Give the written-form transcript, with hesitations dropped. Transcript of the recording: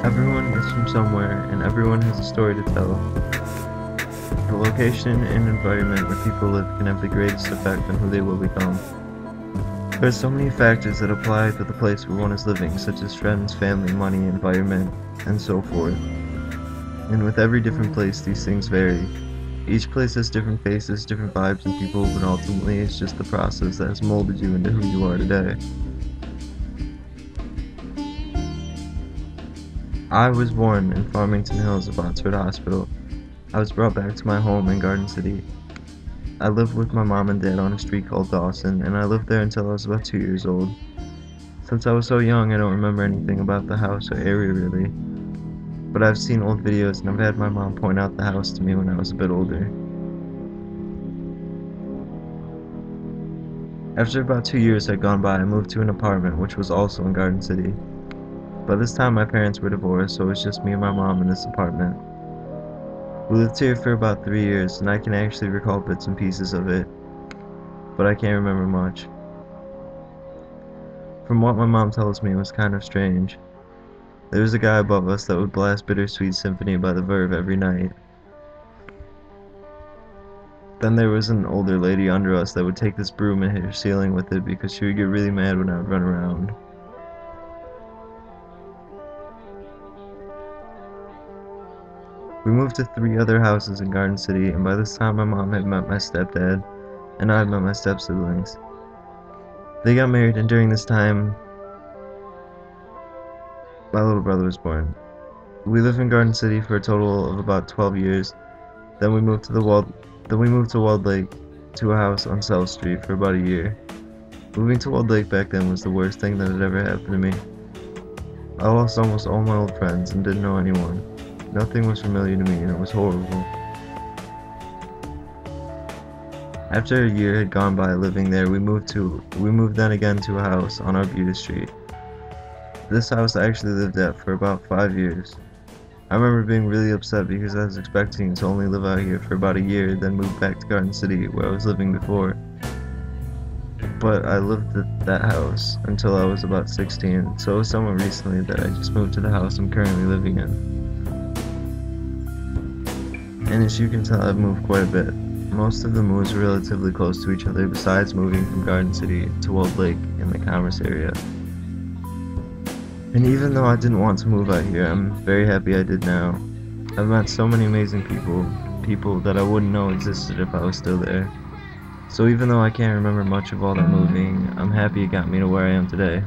Everyone is from somewhere, and everyone has a story to tell. The location and environment where people live can have the greatest effect on who they will become. There are so many factors that apply to the place where one is living, such as friends, family, money, environment, and so forth. And with every different place, these things vary. Each place has different faces, different vibes, and people, but ultimately it's just the process that has molded you into who you are today. I was born in Farmington Hills of Oxford Hospital. I was brought back to my home in Garden City. I lived with my mom and dad on a street called Dawson, and I lived there until I was about 2 years old. Since I was so young, I don't remember anything about the house or area really, but I've seen old videos and I've had my mom point out the house to me when I was a bit older. After about 2 years had gone by, I moved to an apartment which was also in Garden City. By this time my parents were divorced, so it was just me and my mom in this apartment. We lived here for about 3 years, and I can actually recall bits and pieces of it, but I can't remember much. From what my mom tells me, it was kind of strange. There was a guy above us that would blast Bittersweet Symphony by The Verve every night. Then there was an older lady under us that would take this broom and hit her ceiling with it because she would get really mad when I would run around. We moved to 3 other houses in Garden City, and by this time my mom had met my stepdad, and I had met my step-siblings. They got married, and during this time, my little brother was born. We lived in Garden City for a total of about 12 years. Then we moved to Walled Lake, to a house on South Street for about a year. Moving to Walled Lake back then was the worst thing that had ever happened to me. I lost almost all my old friends and didn't know anyone. Nothing was familiar to me, and it was horrible. After a year had gone by living there, we moved then again to a house on Arbutus Street. This house I actually lived at for about 5 years. I remember being really upset because I was expecting to only live out here for about a year, then move back to Garden City where I was living before. But I lived at that house until I was about 16, so it was somewhat recently that I just moved to the house I'm currently living in. And as you can tell, I've moved quite a bit. Most of the moves are relatively close to each other, besides moving from Garden City to Walled Lake in the Commerce area. And even though I didn't want to move out here, I'm very happy I did now. I've met so many amazing people that I wouldn't know existed if I was still there. So even though I can't remember much of all that moving, I'm happy it got me to where I am today.